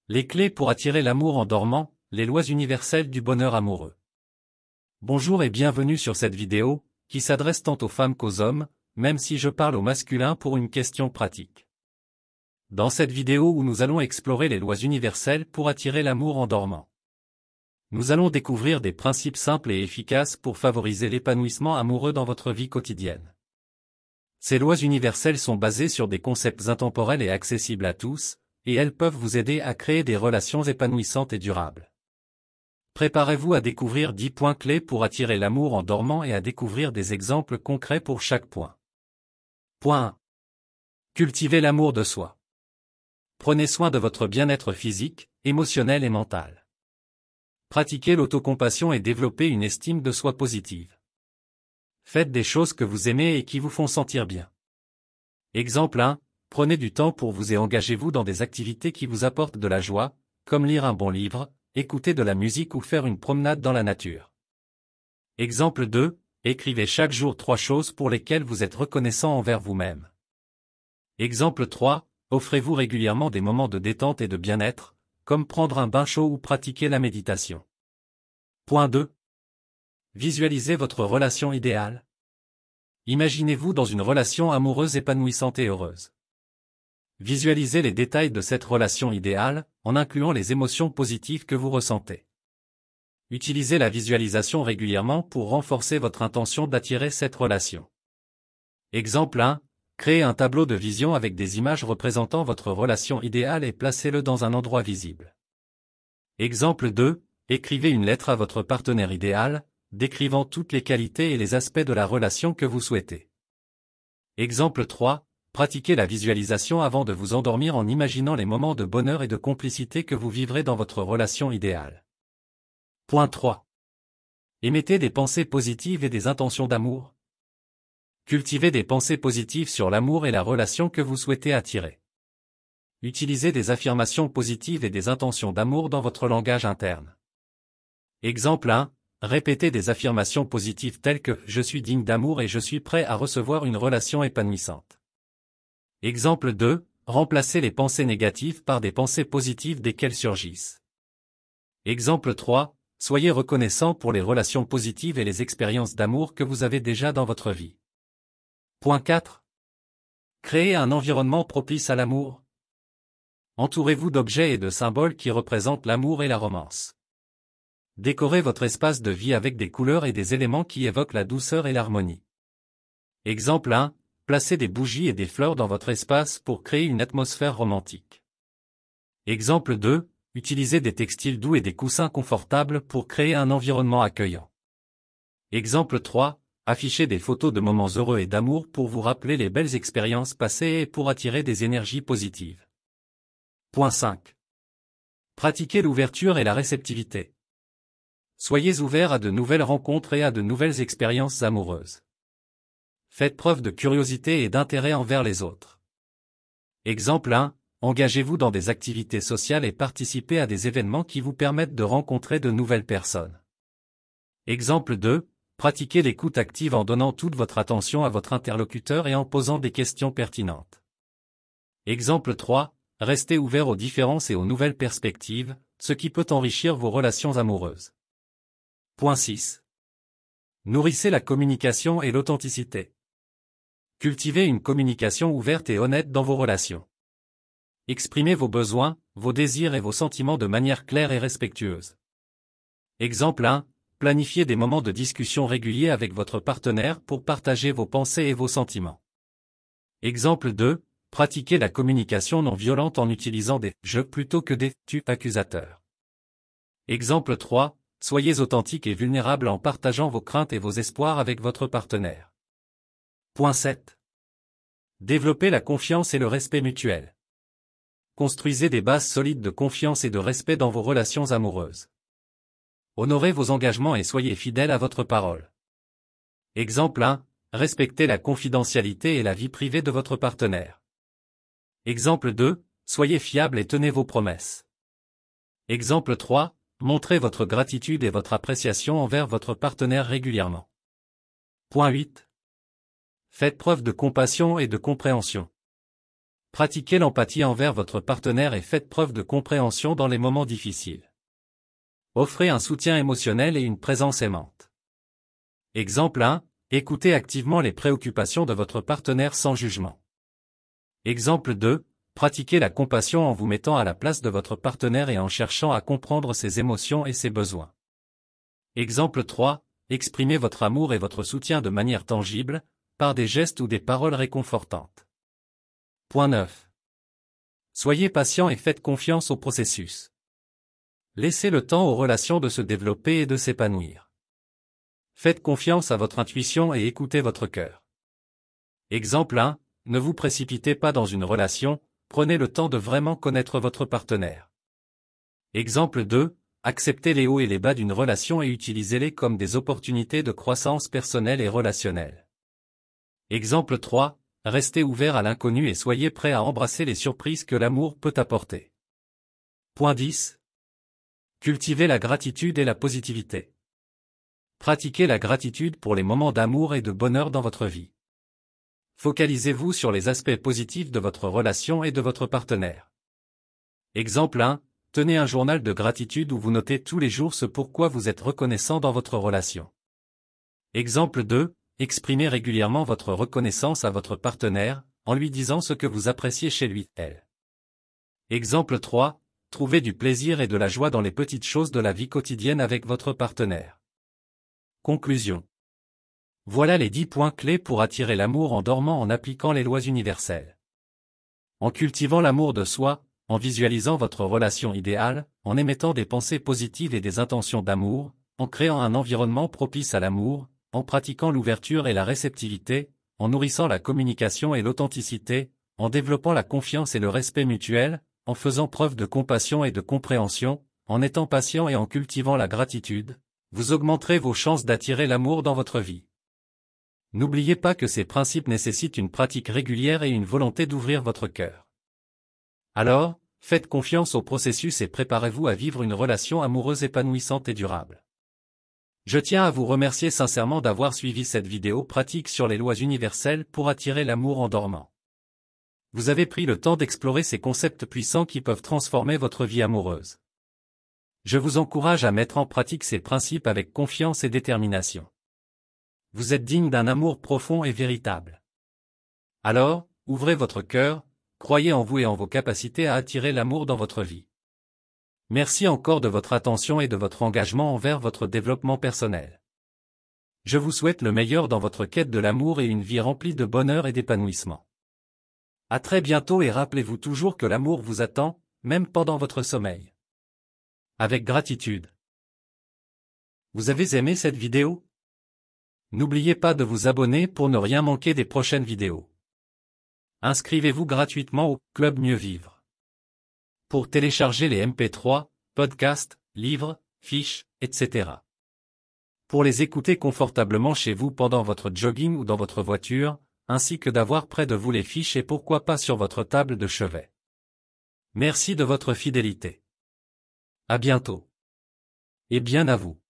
Les clés pour attirer l'amour en dormant, les lois universelles du bonheur amoureux. Bonjour et bienvenue sur cette vidéo, qui s'adresse tant aux femmes qu'aux hommes, même si je parle au masculin pour une question pratique. Dans cette vidéo où nous allons explorer les lois universelles pour attirer l'amour en dormant. Nous allons découvrir des principes simples et efficaces pour favoriser l'épanouissement amoureux dans votre vie quotidienne. Ces lois universelles sont basées sur des concepts intemporels et accessibles à tous, et elles peuvent vous aider à créer des relations épanouissantes et durables. Préparez-vous à découvrir 10 points clés pour attirer l'amour en dormant et à découvrir des exemples concrets pour chaque point. Point 1. Cultivez l'amour de soi. Prenez soin de votre bien-être physique, émotionnel et mental. Pratiquez l'autocompassion et développez une estime de soi positive. Faites des choses que vous aimez et qui vous font sentir bien. Exemple 1. Prenez du temps pour vous et engagez-vous dans des activités qui vous apportent de la joie, comme lire un bon livre, écouter de la musique ou faire une promenade dans la nature. Exemple 2. Écrivez chaque jour 3 choses pour lesquelles vous êtes reconnaissant envers vous-même. Exemple 3. Offrez-vous régulièrement des moments de détente et de bien-être, comme prendre un bain chaud ou pratiquer la méditation. Point 2. Visualisez votre relation idéale. Imaginez-vous dans une relation amoureuse épanouissante et heureuse. Visualisez les détails de cette relation idéale, en incluant les émotions positives que vous ressentez. Utilisez la visualisation régulièrement pour renforcer votre intention d'attirer cette relation. Exemple 1. Créez un tableau de vision avec des images représentant votre relation idéale et placez-le dans un endroit visible. Exemple 2. Écrivez une lettre à votre partenaire idéal, décrivant toutes les qualités et les aspects de la relation que vous souhaitez. Exemple 3. Pratiquez la visualisation avant de vous endormir en imaginant les moments de bonheur et de complicité que vous vivrez dans votre relation idéale. Point 3. Émettez des pensées positives et des intentions d'amour. Cultivez des pensées positives sur l'amour et la relation que vous souhaitez attirer. Utilisez des affirmations positives et des intentions d'amour dans votre langage interne. Exemple 1. Répétez des affirmations positives telles que « Je suis digne d'amour et je suis prêt à recevoir une relation épanouissante ». Exemple 2. Remplacez les pensées négatives par des pensées positives dès qu'elles surgissent. Exemple 3. Soyez reconnaissant pour les relations positives et les expériences d'amour que vous avez déjà dans votre vie. Point 4. Créez un environnement propice à l'amour. Entourez-vous d'objets et de symboles qui représentent l'amour et la romance. Décorez votre espace de vie avec des couleurs et des éléments qui évoquent la douceur et l'harmonie. Exemple 1. Placez des bougies et des fleurs dans votre espace pour créer une atmosphère romantique. Exemple 2. Utilisez des textiles doux et des coussins confortables pour créer un environnement accueillant. Exemple 3. Affichez des photos de moments heureux et d'amour pour vous rappeler les belles expériences passées et pour attirer des énergies positives. Point 5. Pratiquez l'ouverture et la réceptivité. Soyez ouverts à de nouvelles rencontres et à de nouvelles expériences amoureuses. Faites preuve de curiosité et d'intérêt envers les autres. Exemple 1. Engagez-vous dans des activités sociales et participez à des événements qui vous permettent de rencontrer de nouvelles personnes. Exemple 2. Pratiquez l'écoute active en donnant toute votre attention à votre interlocuteur et en posant des questions pertinentes. Exemple 3. Restez ouvert aux différences et aux nouvelles perspectives, ce qui peut enrichir vos relations amoureuses. Point 6. Nourrissez la communication et l'authenticité. Cultivez une communication ouverte et honnête dans vos relations. Exprimez vos besoins, vos désirs et vos sentiments de manière claire et respectueuse. Exemple 1. Planifiez des moments de discussion réguliers avec votre partenaire pour partager vos pensées et vos sentiments. Exemple 2. Pratiquez la communication non violente en utilisant des « je » plutôt que des « tu » accusateurs. Exemple 3. Soyez authentique et vulnérable en partageant vos craintes et vos espoirs avec votre partenaire. Point 7. Développez la confiance et le respect mutuel. Construisez des bases solides de confiance et de respect dans vos relations amoureuses. Honorez vos engagements et soyez fidèles à votre parole. Exemple 1. Respectez la confidentialité et la vie privée de votre partenaire. Exemple 2. Soyez fiable et tenez vos promesses. Exemple 3. Montrez votre gratitude et votre appréciation envers votre partenaire régulièrement. Point 8. Faites preuve de compassion et de compréhension. Pratiquez l'empathie envers votre partenaire et faites preuve de compréhension dans les moments difficiles. Offrez un soutien émotionnel et une présence aimante. Exemple 1. Écoutez activement les préoccupations de votre partenaire sans jugement. Exemple 2. Pratiquez la compassion en vous mettant à la place de votre partenaire et en cherchant à comprendre ses émotions et ses besoins. Exemple 3. Exprimez votre amour et votre soutien de manière tangible, par des gestes ou des paroles réconfortantes. Point 9. Soyez patient et faites confiance au processus. Laissez le temps aux relations de se développer et de s'épanouir. Faites confiance à votre intuition et écoutez votre cœur. Exemple 1. Ne vous précipitez pas dans une relation, prenez le temps de vraiment connaître votre partenaire. Exemple 2. Acceptez les hauts et les bas d'une relation et utilisez-les comme des opportunités de croissance personnelle et relationnelle. Exemple 3. Restez ouvert à l'inconnu et soyez prêt à embrasser les surprises que l'amour peut apporter. Point 10. Cultivez la gratitude et la positivité. Pratiquez la gratitude pour les moments d'amour et de bonheur dans votre vie. Focalisez-vous sur les aspects positifs de votre relation et de votre partenaire. Exemple 1. Tenez un journal de gratitude où vous notez tous les jours ce pourquoi vous êtes reconnaissant dans votre relation. Exemple 2. Exprimez régulièrement votre reconnaissance à votre partenaire, en lui disant ce que vous appréciez chez lui, elle. Exemple 3. Trouvez du plaisir et de la joie dans les petites choses de la vie quotidienne avec votre partenaire. Conclusion. Voilà les 10 points clés pour attirer l'amour en dormant en appliquant les lois universelles. En cultivant l'amour de soi, en visualisant votre relation idéale, en émettant des pensées positives et des intentions d'amour, en créant un environnement propice à l'amour, en pratiquant l'ouverture et la réceptivité, en nourrissant la communication et l'authenticité, en développant la confiance et le respect mutuel, en faisant preuve de compassion et de compréhension, en étant patient et en cultivant la gratitude, vous augmenterez vos chances d'attirer l'amour dans votre vie. N'oubliez pas que ces principes nécessitent une pratique régulière et une volonté d'ouvrir votre cœur. Alors, faites confiance au processus et préparez-vous à vivre une relation amoureuse épanouissante et durable. Je tiens à vous remercier sincèrement d'avoir suivi cette vidéo pratique sur les lois universelles pour attirer l'amour en dormant. Vous avez pris le temps d'explorer ces concepts puissants qui peuvent transformer votre vie amoureuse. Je vous encourage à mettre en pratique ces principes avec confiance et détermination. Vous êtes digne d'un amour profond et véritable. Alors, ouvrez votre cœur, croyez en vous et en vos capacités à attirer l'amour dans votre vie. Merci encore de votre attention et de votre engagement envers votre développement personnel. Je vous souhaite le meilleur dans votre quête de l'amour et une vie remplie de bonheur et d'épanouissement. À très bientôt et rappelez-vous toujours que l'amour vous attend, même pendant votre sommeil. Avec gratitude. Vous avez aimé cette vidéo? N'oubliez pas de vous abonner pour ne rien manquer des prochaines vidéos. Inscrivez-vous gratuitement au Club Mieux Vivre. Pour télécharger les MP3, podcasts, livres, fiches, etc. Pour les écouter confortablement chez vous pendant votre jogging ou dans votre voiture, ainsi que d'avoir près de vous les fiches et pourquoi pas sur votre table de chevet. Merci de votre fidélité. À bientôt. Et bien à vous.